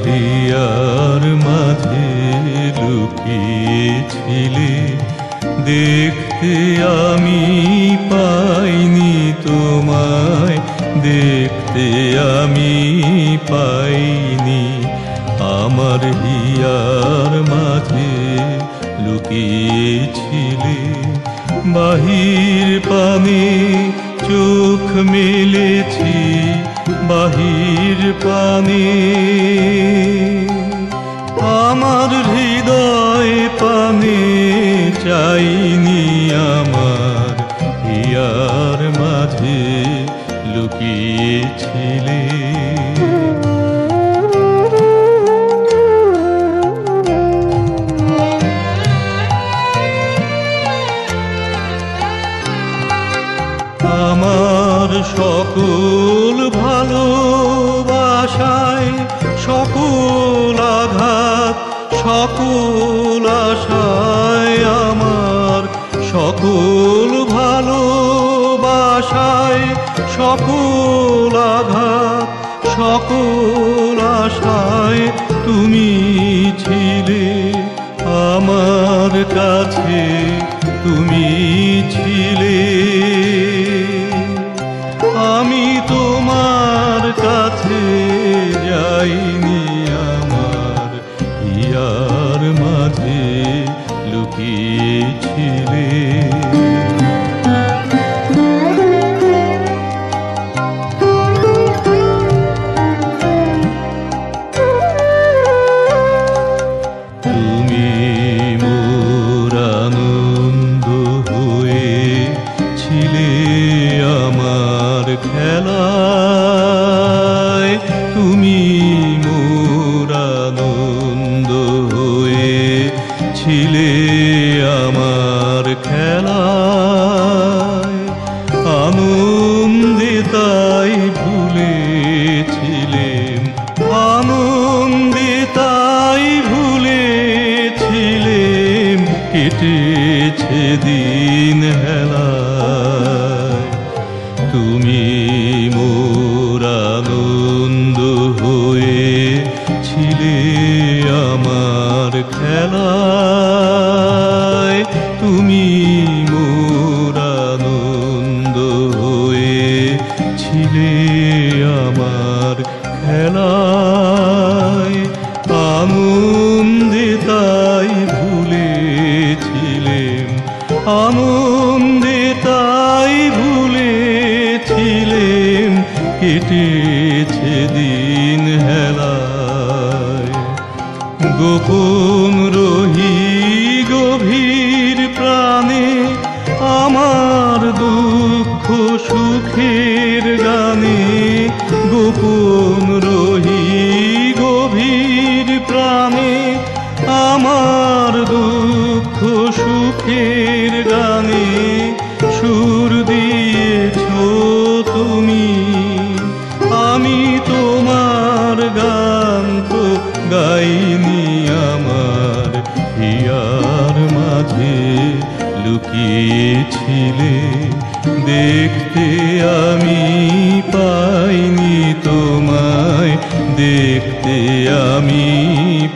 Here মাঝে লুকিয়েছিলে, দেখতে আমি পাইনি তোমায়, দেখতে আমি পাইনি। আমার হিয়ার মাঝে লুকিয়েছিলে, বাহির পানে চোখ মেলেছি, বাহির পানে আমার হৃদয় পানে চাইনি। আমার হিয়ার মাঝে লুকিয়েছিলে। আমার সকল ভালোবাসায়, সকল আঘাত, সকল আশায়, আমার সকল ভালোবাসায়, সকল আঘাত, সকল আশায় তুমি ছিলে। আমার কাছে তুমি ছিলে, আমি তোমার কাছে যাইনি। আমার হিয়ার মাঝে লুকিয়েছিলে। তুমি মোর আনন্দ হয়ে ছিলে আমার খেলায়, তুমি মোর আনন্দ হয়ে ছিলে আমার খেলায়। আনন্দে তাই ভুলেছিলেম, আনন্দে তাই ভুলেছিলেম, কেটেছে দিন হেলায়। তুমি মোর আনন্দ হয়ে ছিলে আমার খেলায়, তুমি মোর আনন্দ হয়ে ছিলে আমার খেলায়। আনন্দে তাই ভুলেছিলেম, আনন্দে তাই ভুলেছিলেম, কেটেছে দিন হেলায়। গোপন রহি গভীর প্রাণে আমার দুঃখ সুখের গানে, গোপন রহি গভীর প্রাণে আমার দুঃখ সুখের গানে সুর দিয়েছ তুমি। আমি তোমার গান তো গাইনি। আমার হিয়ার মাঝে লুকিয়েছিলে, দেখতে আমি পাইনি তোমায়, দেখতে আমি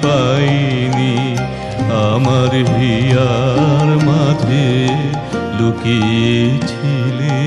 পাইনি। আমার হিয়ার মাঝে লুকিয়েছিলে।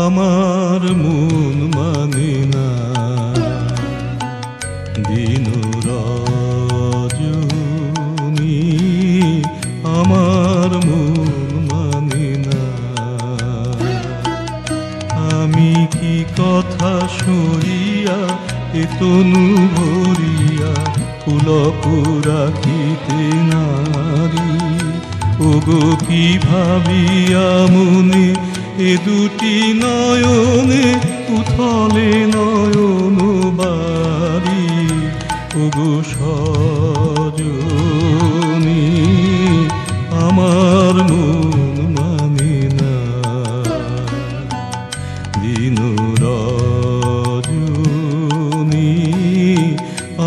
আমার মন মানে না দিন রজনী, আমার মন মানে না। আমি কি কথা সইয়া এ তনু ভরিয়া পুলক রাখিতে নারী, ওগো কি ভাবিয়া মনে এ দুটি নয়নে উথলে নয়ন বাড়ি। ওগো সজনী আমার মন মানে না, দিন রজনী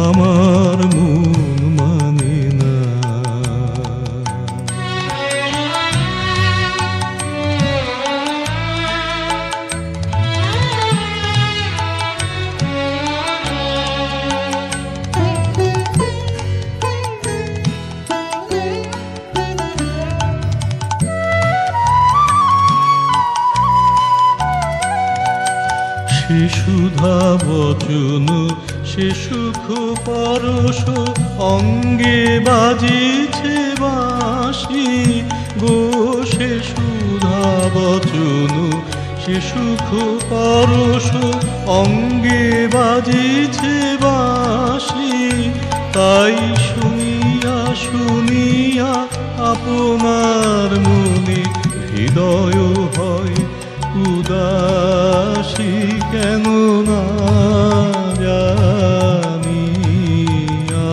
আমার মন মানে না। সে সুধা বচন সে সুখ পরশ অঙ্গে বাজিছে বাঁশি গো। সে সুধা বচন সে সুখ পরশ অঙ্গে বাজিছে বাঁশি। তাই শুনিয়া শুনিয়া আপনার মনে হৃদয় হয় উদাসী। কেন না জানি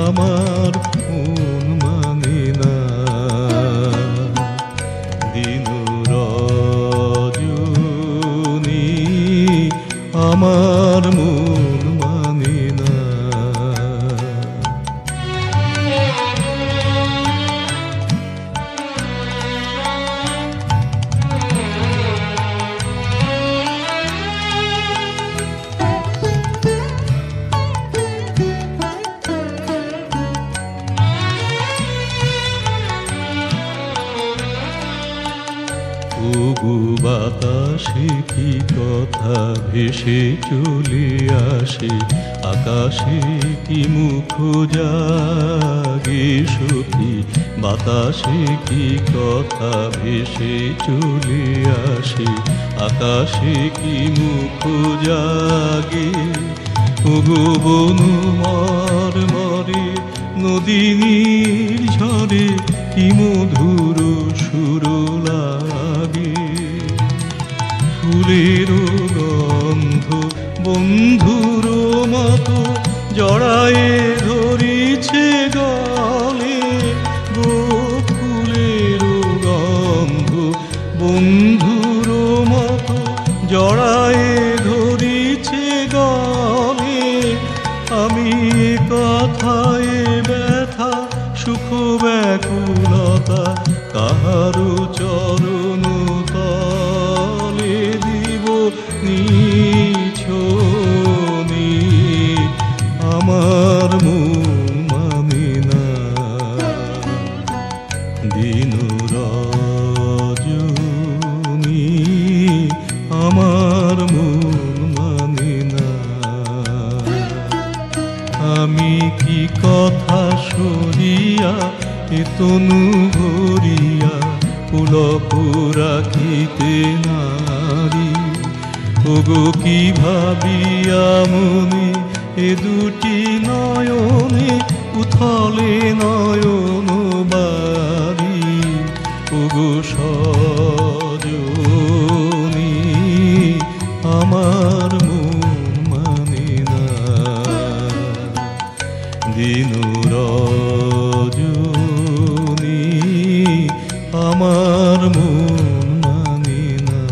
আমার মন মানে না, দিন রজনী আমার মন মানে না। ওগো বাতাসে কি কথা ভেসে চলে আসে, আকাশে কি মুখ জাগে সখী। বাতাসে কি কথা ভেসে চলে আসে, আকাশে কি মুখ জাগে। ওগো বনু মর্মরে নদী ঝরে কি মধুর সুর লাগে। ফুলের গন্ধ বন্ধুর মতো জড়ায়ে ধরিছে গলে গো। ফুলের গন্ধ বন্ধুর মতো জড়ায়ে ধরিছে গলে। আমি কথায় ব্যথা সুখ ব্যাকুলতা কাহারো চরণ তলে দিব নিছনি। আমার মন মানে না, দিন রজনী আমার মন মানে না। আমি কি কথা সরিয়া এ তনু ভরিয়া পুলক রাখিতে নারী। ওগো কি ভাবিয়া মনে এ দুটি নয়নে উথলে নয়ন বাড়ি। ওগো সজনী আমার মন মানে না, দিন রজনী আমার মন মানে না।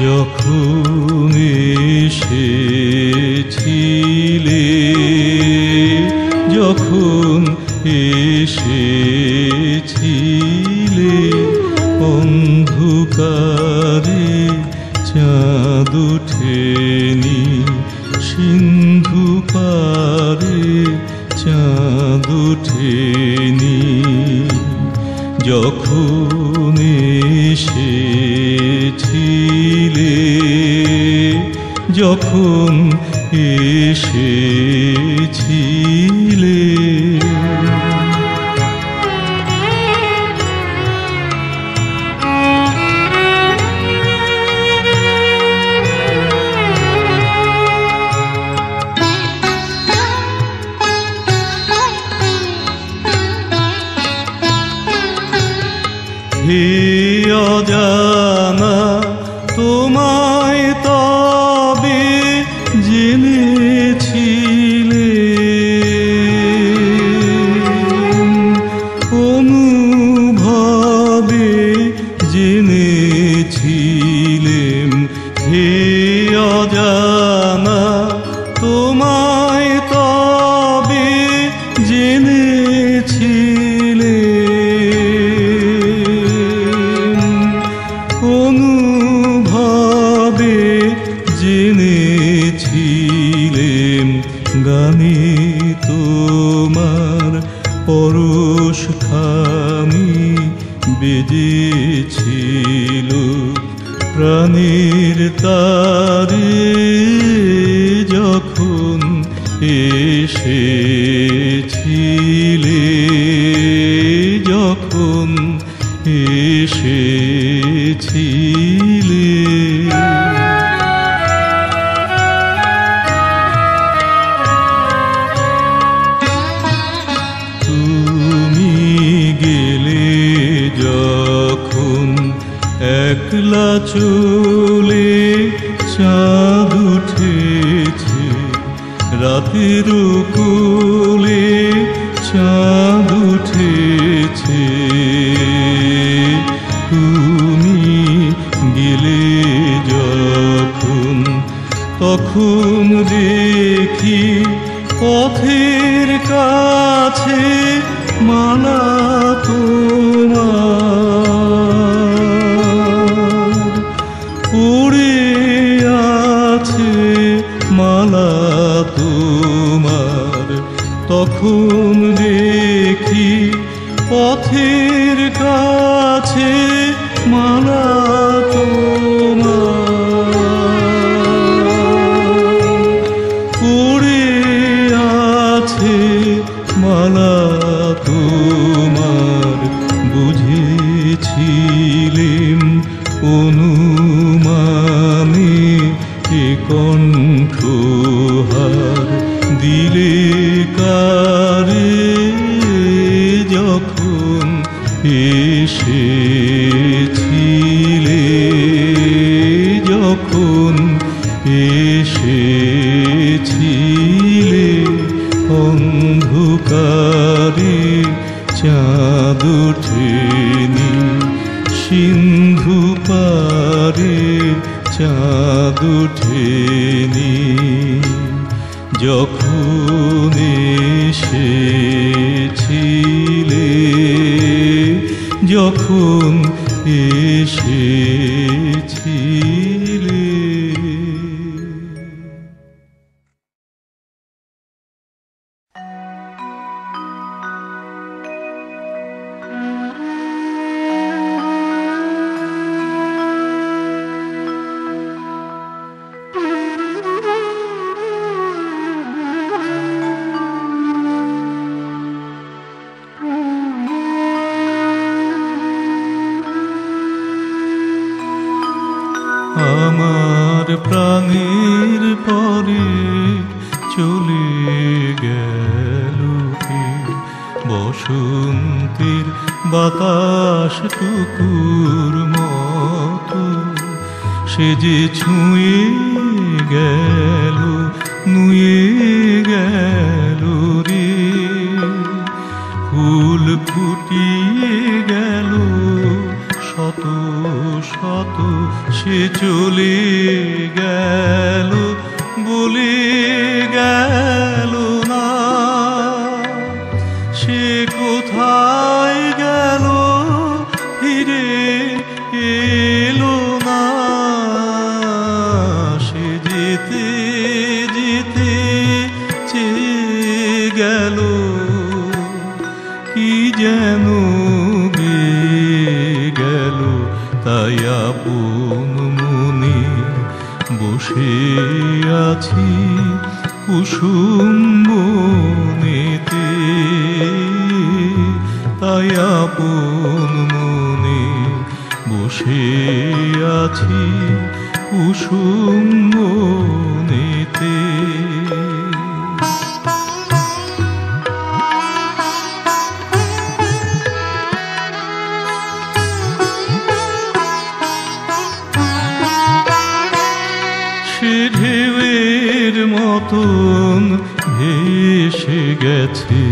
যখন এসেছিলে, যখন এসেছিলে অন্ধকারে চাঁদ ওঠেনি, সিন্ধু পারে চাঁদ ওঠেনি। যখন এসেছিলে, যখন এসেছিলে হে অজানা তোমায় তবে জেনেছিলে অনুভবে জেনেছিলেম হে অজানা তোমায় তবে জেনেছিলে অনুভবে জেনেছিলেম গানে তোমার পরশ খানি বেজেছিল প্রাণের তারে যখন এসেছিলে যখন এসেছিলে তুমি গেলে যখন একলা চলে চাঁদ উঠেছে রাতের কোলে চাঁদ উঠেছে তুমি গেলে যখন তখন দেখি পথের কাছে মালা তোমার পড়ে আছে মালা তোমার তখন দেখি পথের কাছে মালা তোমার পড়ে আছে মালা তোমার বুঝেছিলেম অনুমানে এ কণ্ঠহার দিলে কারে যখন এসেছিলে যখন এসেছিলে অন্ধকারে চাঁদ ওঠেনি সিন্ধু পারে চাঁদ ওঠেনি যখন এসেছিলে যখন এসেছিলে আমার প্রাণের পরে চলে গেল কে বসন্তের বাতাস টুকুর মতো সে যে ছুঁয়ে গেল নুয়ে গেল রে ফুল ফুটিয়ে গেল শত শত সে চলে গেল বলে গেল না সে কোথায় গেল ফিরে এলো না সে যেতে যেতে চেয়ে গেল কি যেন গেল তাই আপন মনে বসে আছি কুসুম বনেতে তাই আপন মনে বসে আছি কুসুম বনেতে মতন ভেসে গেছে,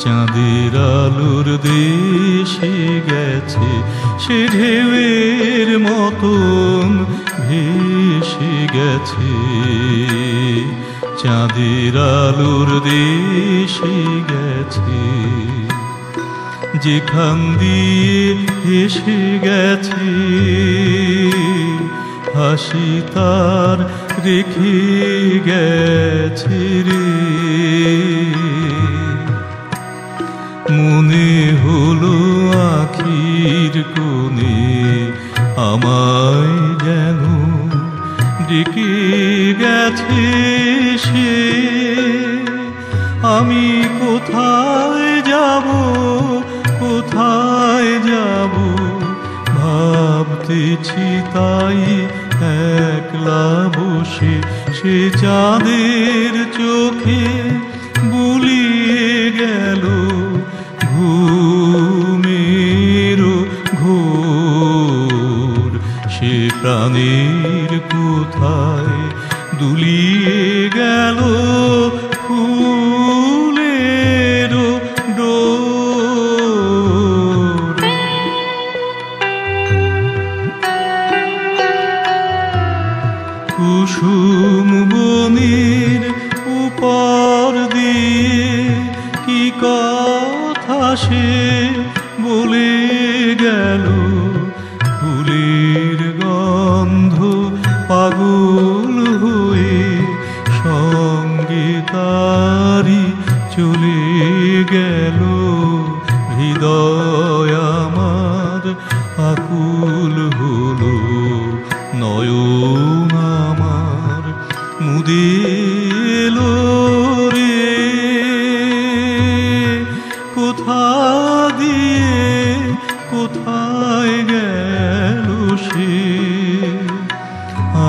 চাঁদের আলোর দেশে গেছে, সে ঢেউয়ের মতন ভেসে গেছে, চাঁদের আলোর দেশে গেছে। যেখান দিয়ে এসে গেছে হাসি তার রেখে গেছে রে। মনে হলো আখির কোণে আমায় যেন ডেকে গেছে সে। আমি কোথায় যাব, কোথায় যাব ভাবতেছি তাই একলা বসে, সে চাঁদের চোখে বুলিয়ে গেল ঘুমের ঘোর। সে প্রাণের কোথায় দুলিয়ে গেল ফুলের ডোর। কুসুম বনের উপর দিয়ে কি কথা সে বলে গেল, ফুলের গন্ধ পাগল হয়ে সঙ্গে তারি চলে গেল। হৃদয় আমার আকুল হলো, নয়ন আমার মুদিল রে। কোথা দিয়ে কোথায় গেল সে,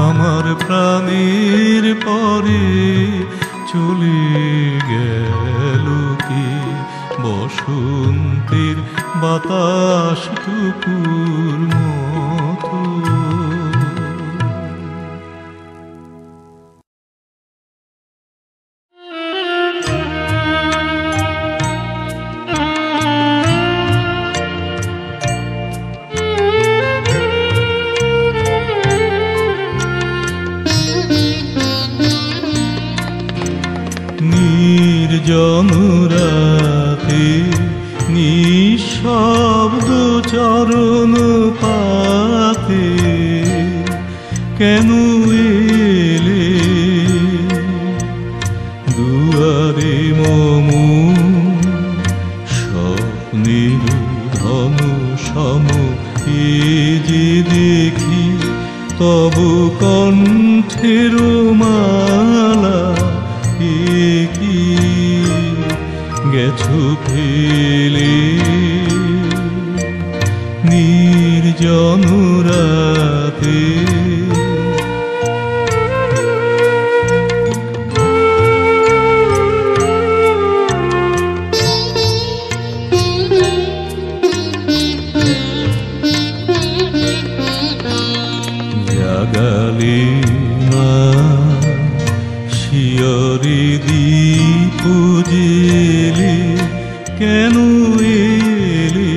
আমার প্রাণের পরে চলে গেল কি বসন্তের বাতাস টুকুর মতো। নির্জন রাতে নিঃশব্দ চরণ পাতে কেন এলে দুয়ারে মম, স্বপ্নের ধন সম এ যে দেখি তব কণ্ঠের মালা। কি গেছো ফেলে নির্জন রাতে, জাগালে না শিয়রে দীপ জেলে কেন এলে,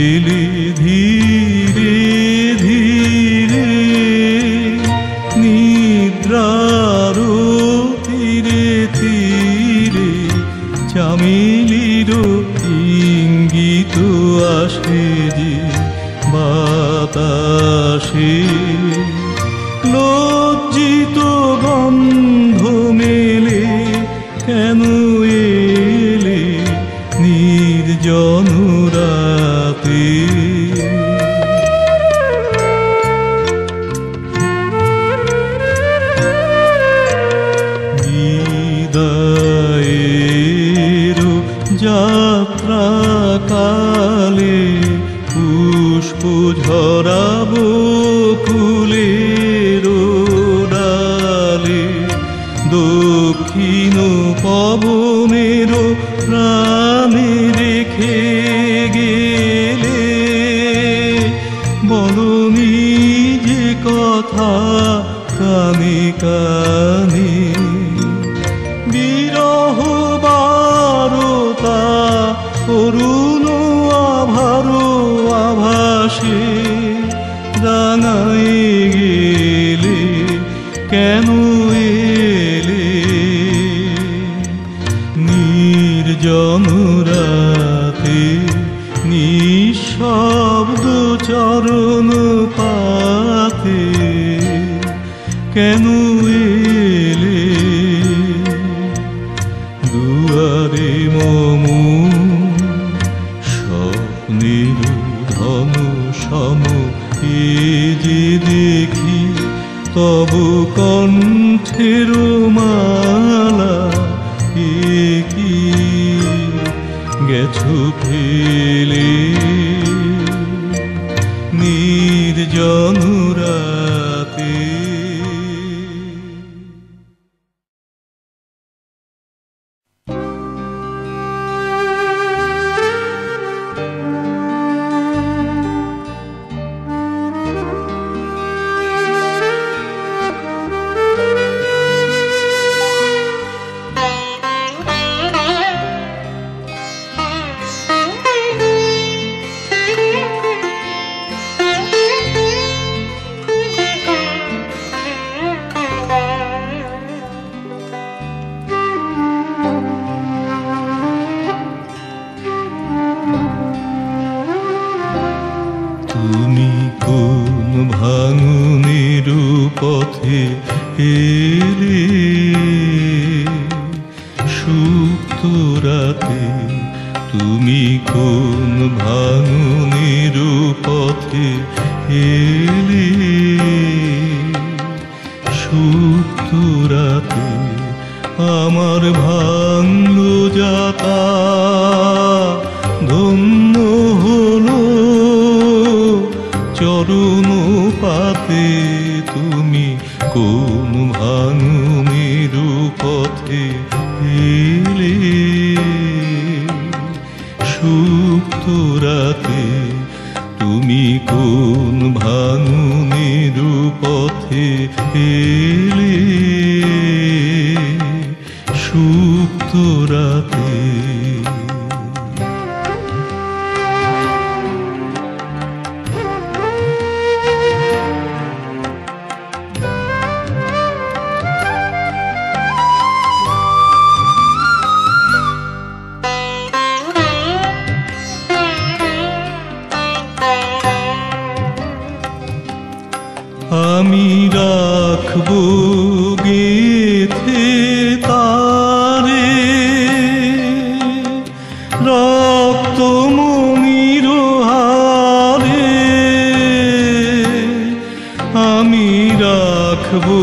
এলে ধীরে ধীরে নিদ্রার তীরে তীরে, চামেলির ইঙ্গিত আসে যে বাতাসে, লজ্জিত গন্ধ মেলে কেন এলে নির্জন রাতে। বিদায়ের যাত্রা কালে পুষ্প ঝরাবো ফুলের ডালে, দক্ষিণ পবনের প্রাণে রেখে গেলে বলনি করুণ আভারো আভাসে রাঙাই গেলে কেন এলে নির্জন রাতে নিঃশব্দ চরণ পাতে কেন এলে দুয়ারে মম স্বপ্নের ধন সম এ যে দেখি তব কণ্ঠের মালা এ কি গেছো ফেলে নির্জন রাতে। তুমি কোন ভাঙনের পথে এলে সুপ্ত রাতে তুমি কোন ভাঙনের পথে এলে সুপ্ত রাতে আমার ভাঙলো যাতা ধন্য হলো চরণ পাতে তুমি কোন ভাঙনের পথে এলে সুপ্ত রাতে তুমি কোন ভাঙনের পথে এলে সুপ্ত রাতে। আমি রাখবো গেথে তারে রক্ত মনির হারে আমি রাখবো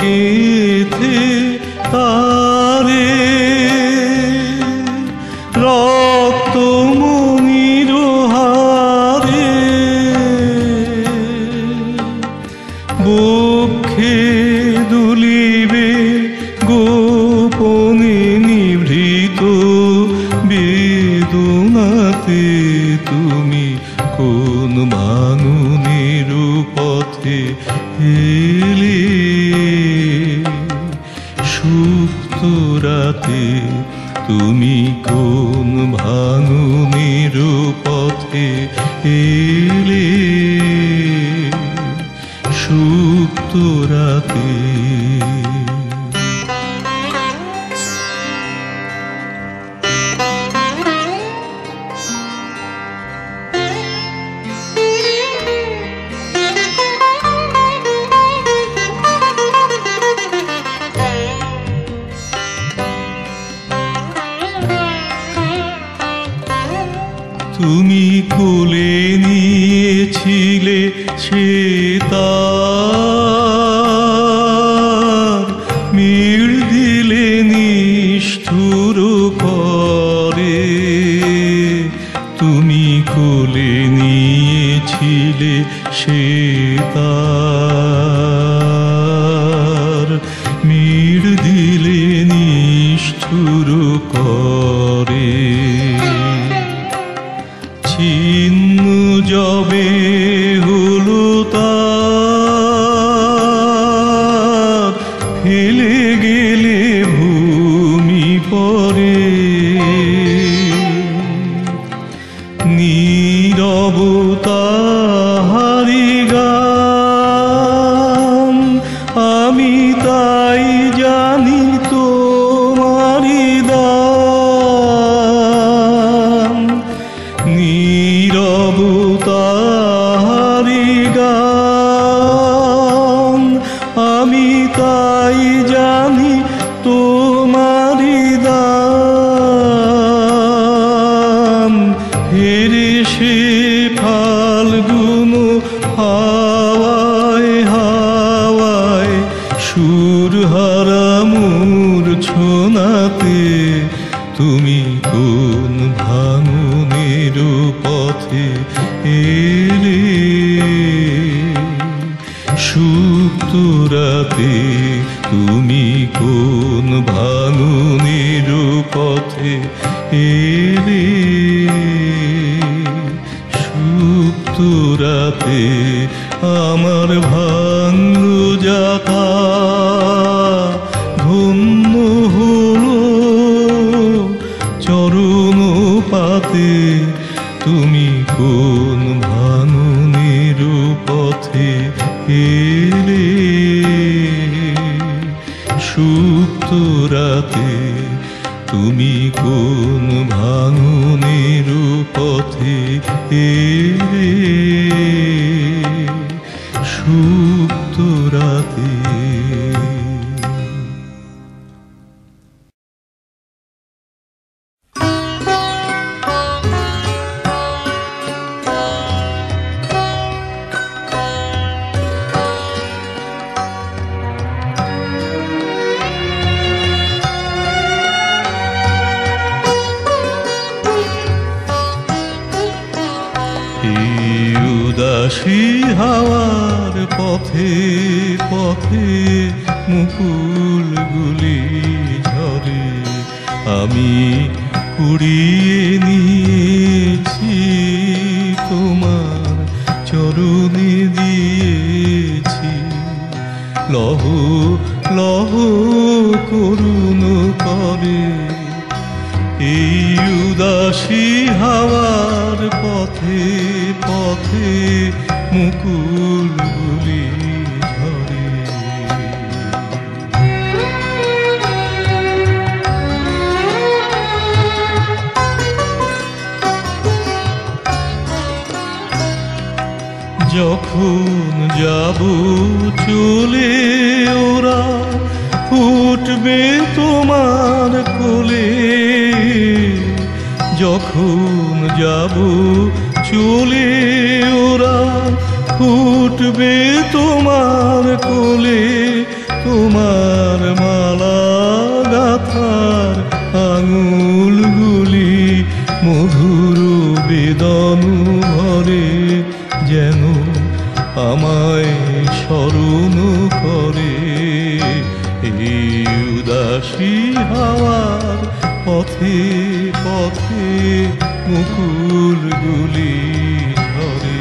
গেথে তারে রক্ত মনির হারে বক্ষে দুলিবে গোপনে নিভৃত বেদনাতে তুমি কোন ভাঙনের পথে এলে সুপ্ত রাতে তুমি কোন ভাঙনের পথে এলে সুপ্ত রাতে। তুমি কোলে নিয়েছিলে সে তার মিড় দিলে নিষ্ঠুর করে তুমি কোলে নিয়েছিলে সে তার মিড় দিলে নিষ্ঠুর করে ছিন্ন যবে হলো তার ফেলে গেলে ভূমি পরে তুমি কোন ভাঙনের পথে এলে? সুপ্ত রাতে তুমি কোন ভাঙনের পথে এলে? সুপ্ত রাতে আমার ভাঙল যাতা ধন্য হলো চরণ পাতে। তুমি কোন ভাঙনের পথে এলে? সুপ্ত রাতে তুমি কোন ভাঙনের পথে এলে? সুপ্ত রাতে। উদাসী হাওয়ার পথে পথে মুকুলগুলি ঝরে, আমি কুড়িয়ে নিয়েছি তোমার চরণে দিয়েছি। লহ লহ করুণ করে এই উদাসী হাওয়ার পথে পথে মুকুলগুলি ঝরে। যখন যাব চলে ওরা ফুটবে তোমার কোলে। যখন যাব চলে ওরা ফুটবে তোমার কোলে। তোমার মালা গাথার আঙুলগুলি মধুর বেদন ভরে, যেন আমায় স্মরণ করে। এই উদাসী হাওয়ার পথে পথে মুকুলগুলি ঝরে।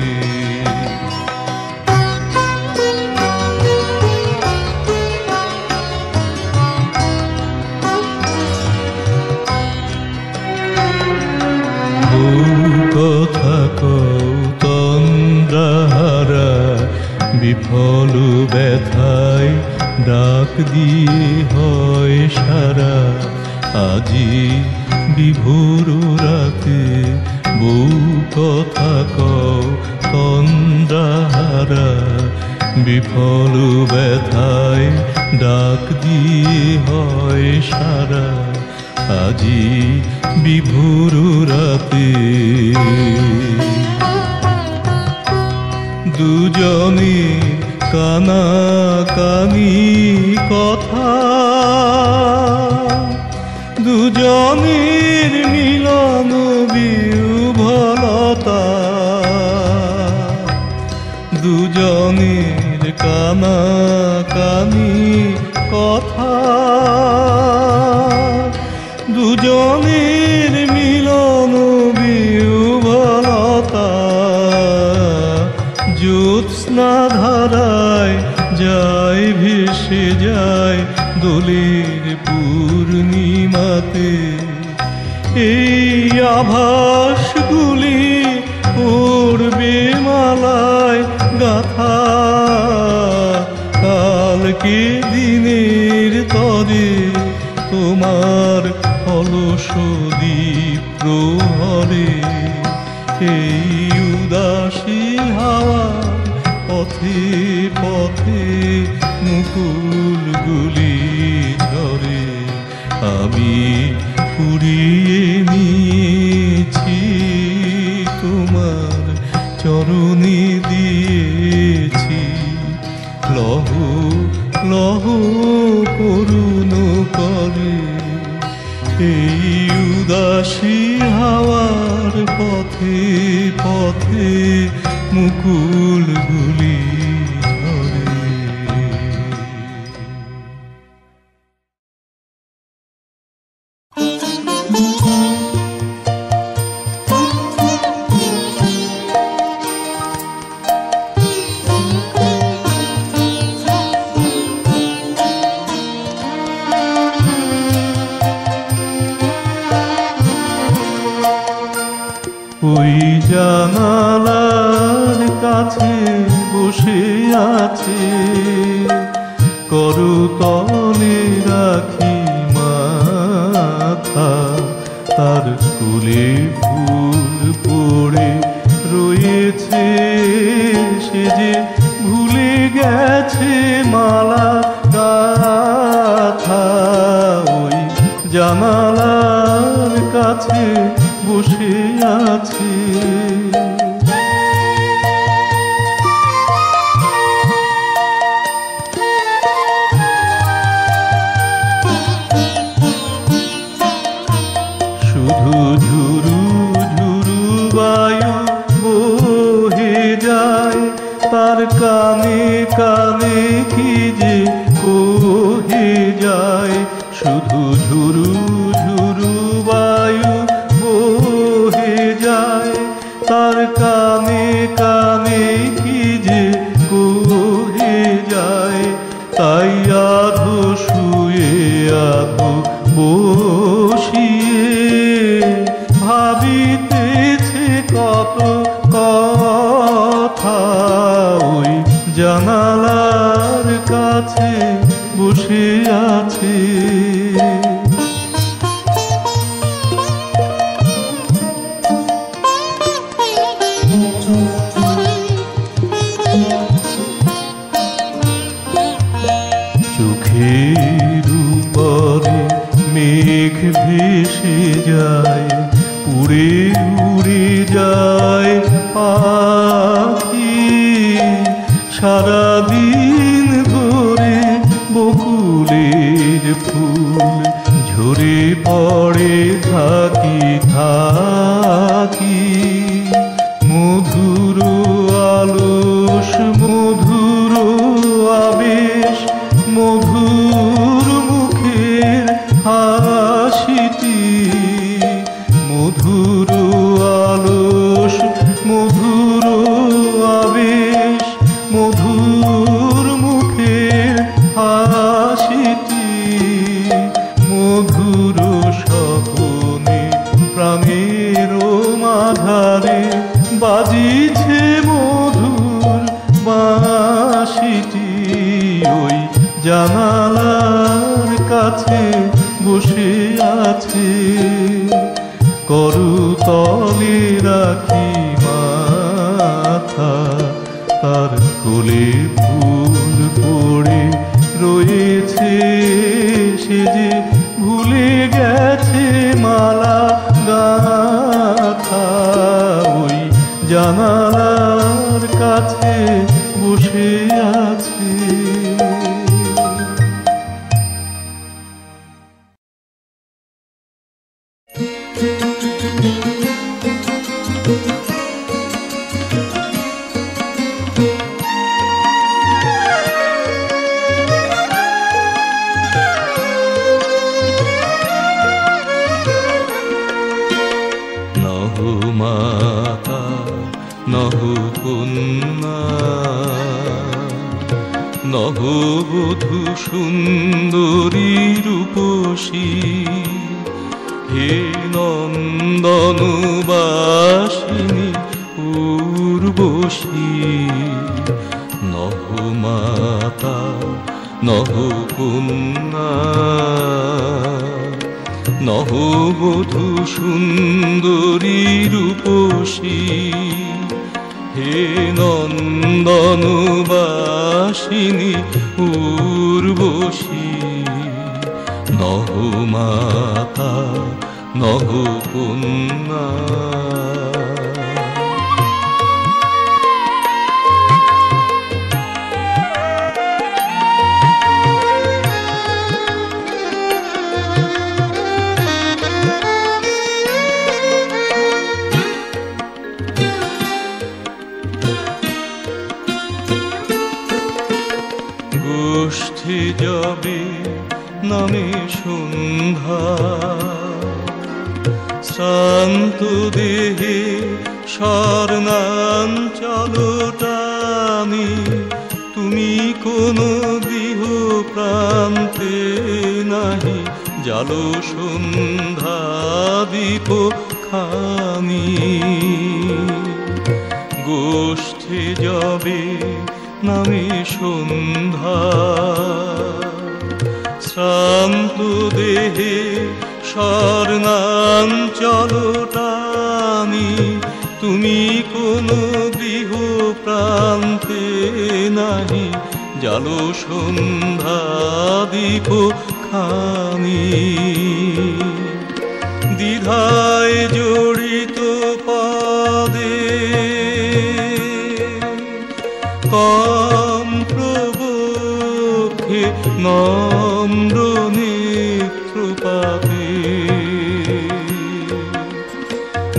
কথা কও তন্দ্রাহারা, বিফল ব্যথায় ডাক দিয়ে হয় সারা। আজি বিভোর রাতে বউ কথা কও তন্দ্রাহারা, বিফল ব্যথায় ডাক দিয়ে হয় সারা। আজি বিভোর রাতে দুজনে কানা কানি কথা, দুজনের মিলন বিহ্বলতা। দুজনের কানা কানি কথা, দুজনের মিলন বিহ্বলতা। জ্যোৎস্না ধারায় যায় ভেসে যায় দোলের পূর্ণিমাতে। এই আভাসগুলি পড়বে মালায় গাথা, কালকে দিনের তরে তোমার অলস দ্বীপ প্রহরে। এই উদাসী হাওয়ার পথে পথে মুকুলগুলি ঝরে, আমি কুড়িয়ে নিয়েছি তোমার চরণে দিয়েছি। লহ লহ করুণ করে এই পথে পথে মুকুলগুলি ধরে। ওই জানালার কাছে বসে আছে, করতলে রাখি মাথা, তার কোলে ফুল পড়ে রয়েছে, সে যে ভুলে গেছে মালা গাথা। ওই জানালার কাছে বসে আছে। শুধু ঝুরু ঝুরু বায়ু বহে যায়, তার কানে কানে কি যে কহে যায়। শুধু ঝুরু ঝুরু বায়ু বহে যায়, তার কানে কানে কি যে কহে যায়। তাই আধো শুয়ে আধো বসিয়ে ভাবিতেছে কত কথা। ওই জানালার কাছে বসে আছে। চোখের উপরে মেঘ ভেসে যায়, উড়ে উড়ে যায় পাখি। সারাদিন ধরে বকুলের ফুল ঝরে পড়ে থাকি থাকি। মধুর আলস মধুর আবেশ, মধুর মুখের হাসিটি। মধুর আলস মধুর আবেশ, মধুর মুখের হাসিটি। মধুর স্বপনে প্রাণের মাঝারে বাজিছে মধুর বাঁশিটি। ওই জানালার কাছে বসে আছে, করতলে রাখি মাথা, তার কোলে ফুল পড়ে রয়েছে, সে যে ভুলে গেছে মালা গাথা। ওই জানালার কাছে বসে আছে। নহো মাতা নহো কন্যা, নহো বধূ সুন্দরী রূপসী। হে নন্দনবাসিনী উর্বশী, নহো মাতা নহো কন্যা, নহো বধূ সুন্দরী রূপসী। হে নন্দনবাসিনী উর্বশী, নহো মাতা নহো কন্যা। যবে নামে সন্ধ্যা, শ্রান্ত দেহে স্বর্ণাঞ্চলটানি, তুমি কোনো গৃহ প্রান্তে নাহি, জালো সন্ধ্যা দীপ খানি। গোষ্ঠে যবে নামে সন্ধ্যা, শ্রান্ত দেহে স্বর্ণাঞ্চলটানি, তুমি কোনো গৃহ প্রান্তে নাহি, জালো সন্ধ্যা দীপ খানি। দ্বিধায় জড়িত পদে কম প্রবক্ষে নম্র নেত্রপাতে,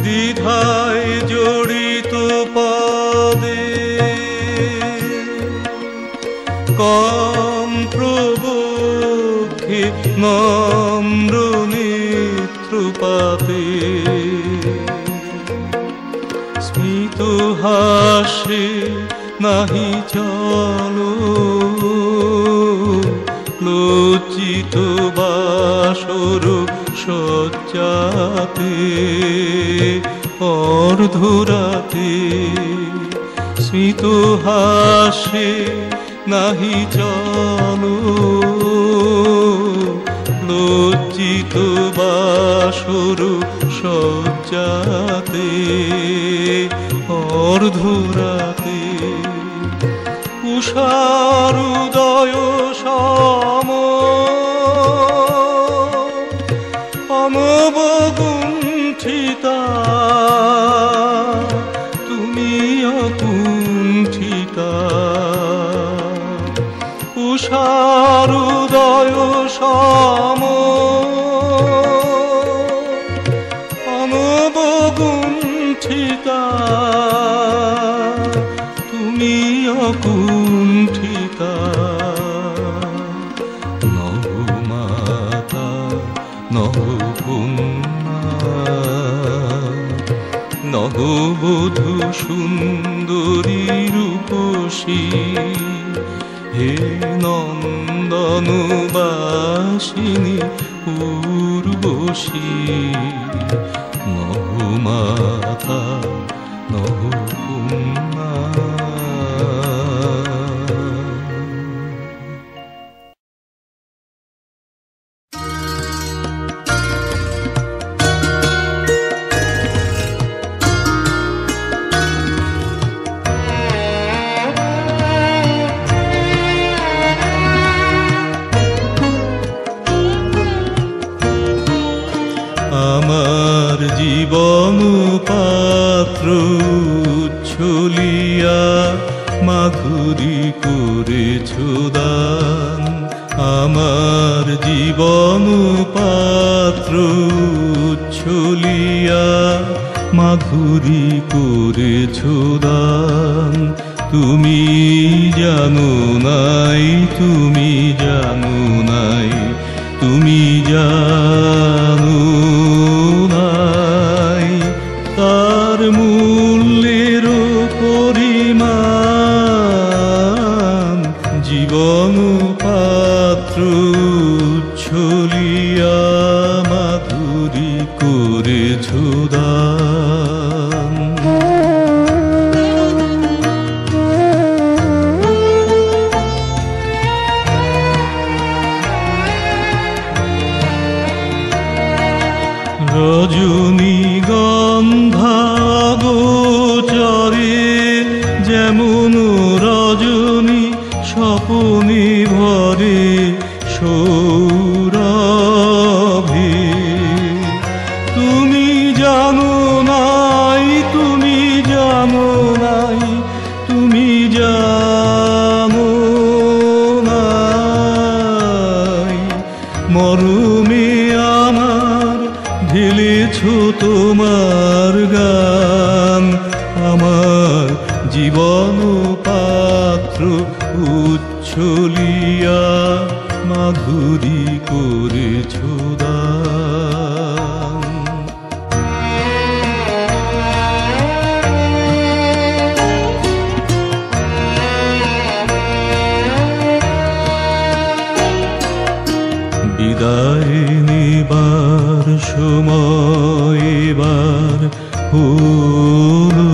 দ্বিধায় জড়িত পদে কম প্রবক্ষে নম্র নেত্রপাতে, স্মিত হাসে নাহি চলো, লজ্জিত বাসর শয্যাতে অর্ধরাতে, স্মিত হাসে নাহি চলো, লজ্জিত বাসর শয্যাতে অর্ধরাতে, উষার উদয় সম অনবগুণ্ঠিতা, তুমি অকুণ্ঠিতা। উষার উদয় সম অনবগুণ্ঠিতা, তুমি অকুণ্ঠিতা। নহ মাতা নহ কন্যা, নহ বধূ সুন্দরী রূপসী, হে নন্দনবাসিনী উর্বশী। নহ মাতা নহ কন্যা। আমার জীবন পাত্র উচ্ছলিয়া মাধুরী করেছ দান, আমার জীবন পাত্র উচ্ছলিয়া মাধুরী করেছ দান। তুমি জানো নাই, তুমি জানো নাই, তুমি জানো নাই তার মূল্যের পরিমাণ। জীবন পাত্র উচ্ছলিয়া মাধুরী করেছ দান। রজনীগন্ধা গোচরে যেমন রজনী স্বপনে ভরে সৌরভে, তুমি জানো নাই, তুমি জানো নাই, তুমি জানো নাই মরমে আমার ঢেলেছ তোমার গান। আমার জীবন পাত্র উচ্ছলিয়া মাধুরী করেছ দান। বিদায় নেবার সময় এবার হলো,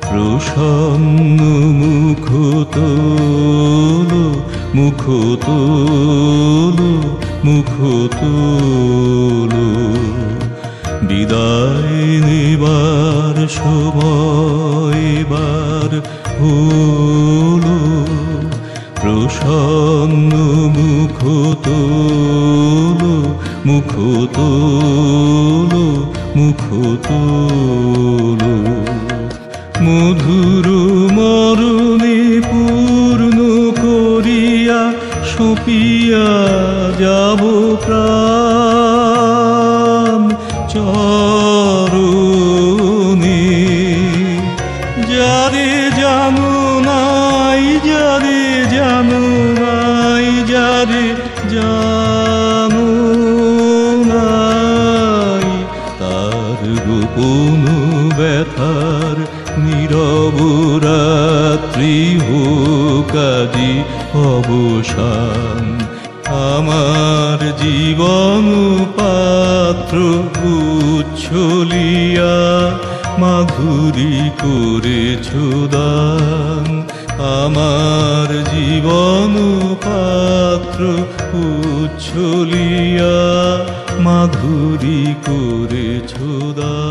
প্রসন্ন মুখ তোলো, মুখ তোলো, মুখ তোলো। বিদায় নেবার সময় এবার হলো, প্রসন্ন মুখ তোলো, মুখ তোলো, মুখ তোলো। মধুর মরণে পূর্ণ করিয়া সপিয়া যাব প্রাণ চরণে। যারে জানো নাই, যারে জানো নাই, যারে জানো নাই, তার গোপন ব্যথার নীরব রাত্রি হোক আজি অবসান। আমার জীবন পাত্র উচ্ছলিয়া মাধুরী করেছ দান। আমার জীবন পাত্র উচ্ছলিয়া মাধুরী করেছ দান।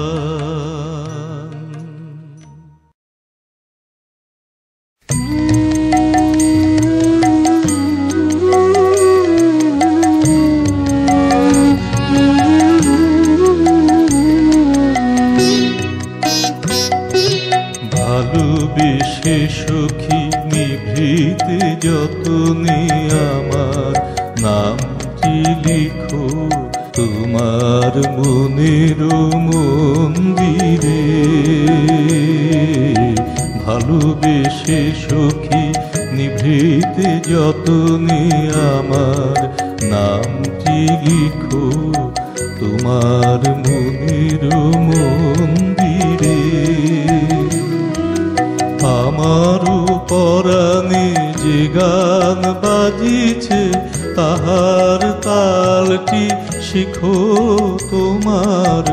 ভালোবেসে সখী নিভৃতে যতনে আমার নামটি লিখো তোমার মনের মন্দিরে। ভালোবেসে সখী নিভৃতে যতনে আমার নামটি লিখো তোমার মনের মন্দিরে। আমারও পরাণে যে গান বাজিছে তাহার তালটি শিখো তোমার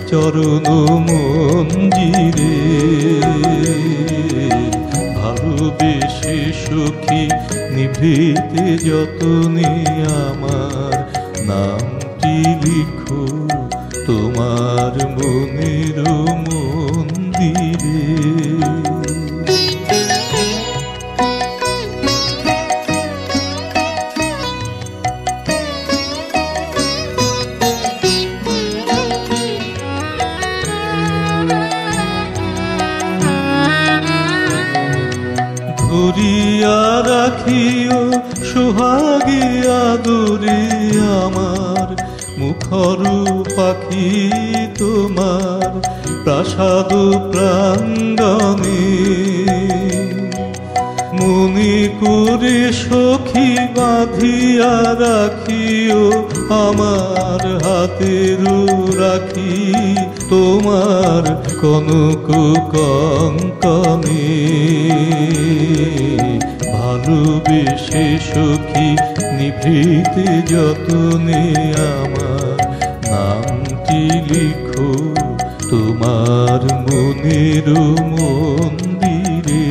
চরণ মঞ্জিরে। ভালোবেসে সখী নিভৃতে যতনে আমার নামটি লিখো তোমার মনের মন্দিরে। ধরিয়া রাখিও সোহাগে আদরে আমার মুখর পাখি তোমার প্রাসাদ প্রাঙ্গণে। মনে করে সখী বাঁধিয়া রাখিও আমার হাতের রাখি তোমার কনক কঙ্কণে। ভালোবেসে সখী নিভৃতে যতনে আমার নামটি লিখো তোমার মনের মন্দিরে।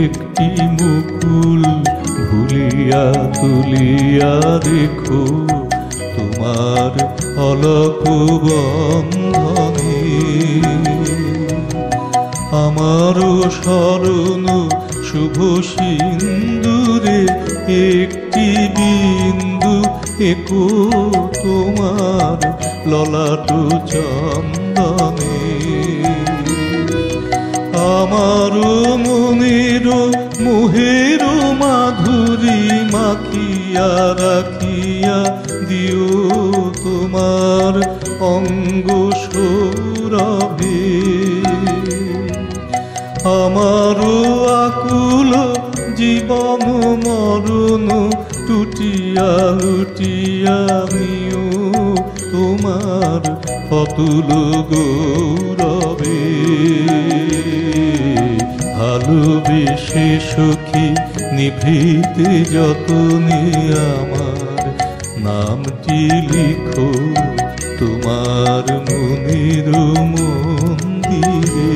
একটি মুকুল ভুলিয়া তুলিয়া রেখো তোমার অলক বন্ধনে। আমারও স্মরণ শুভ সিন্দুরে একটি বিন্দু একো তোমার ললাট চন্দনে। আমারও মনের মোহের মা মাখিয়া রাখিয়া দিও তোমার অঙ্গ সৌরভে। আমারও আকুল জীবন মরণ টুটিয়া লুটিয়া নিও তোমার অতুল গৌরবে। ভালোবেসে সখী নিভৃতে যতনে আমার নামটি লিখো তোমার মনের মন্দিরে।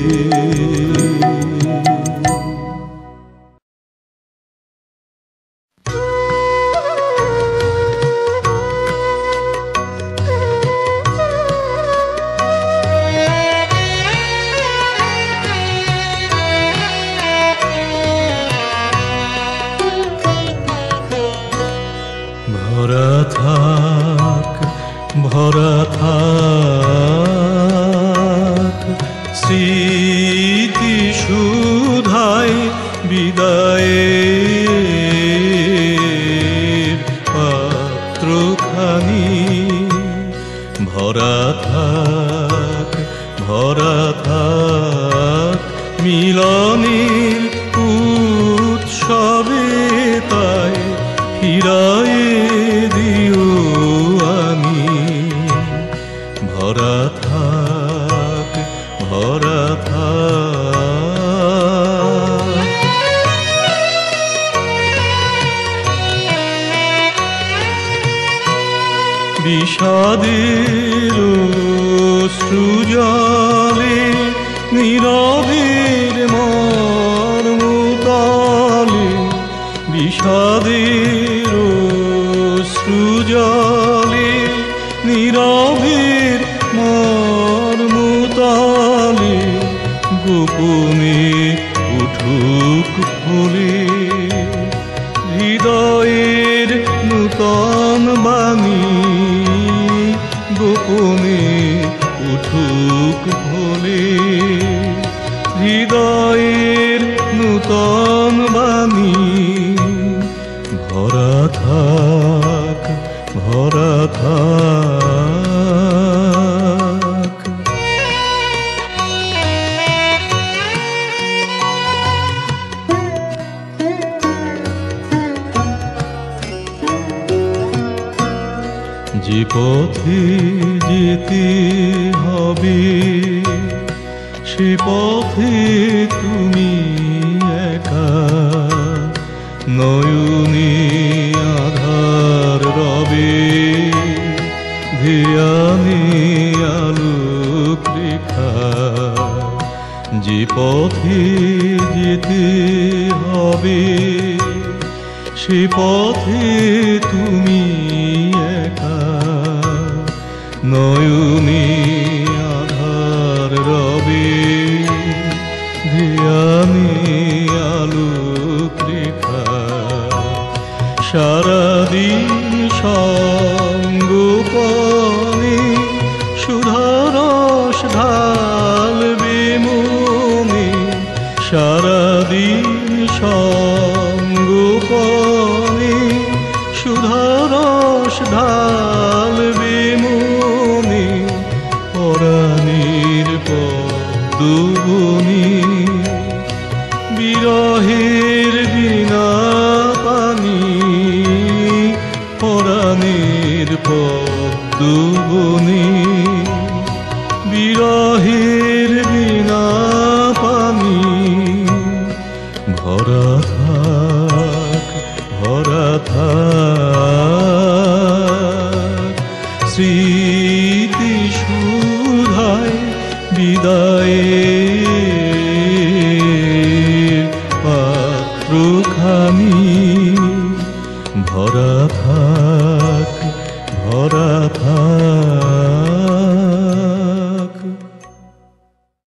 ভরা থাক স্মৃতি সুধায় বিদায়ের পাত্রখানি। ভরা থাক মিলনের উৎসবে তাই ফিরায়ে দিও আমি। ভরা থাক বিষাদের অশ্রুজলে নীরবের মর্মতলে। বিষাদের অশ্রুজলে নীরবের মর্মতলে। গোপনে উঠুক ফলে হৃদয়ের নূতন বাণী। গোপনে উঠুক ফলে হৃদয়ের নূতন বাণী। ভরা থাক যে পথে যেতে হবে সে পথে তুমি একা। নয়নে আধার রবে ধ্যানে আলোক রেখা। যে পথে যেতে হবে সে পথে তুমি একা। নয়নে আধার রবে ধ্যানে আলোক রেখা। সারাদিন সঙ্গোপনে সুধারস ঢালবে মনে। সারাদিন সঙ্গোপনে সুধারস ঢালবে মনে। পরাণের পদ্মবনে বিরহের বিনা পানি। পরাণের পদ্মবনে বিরহের বিনা পানি। ভরা থাক স্মৃতি সুধায় বিদায়ে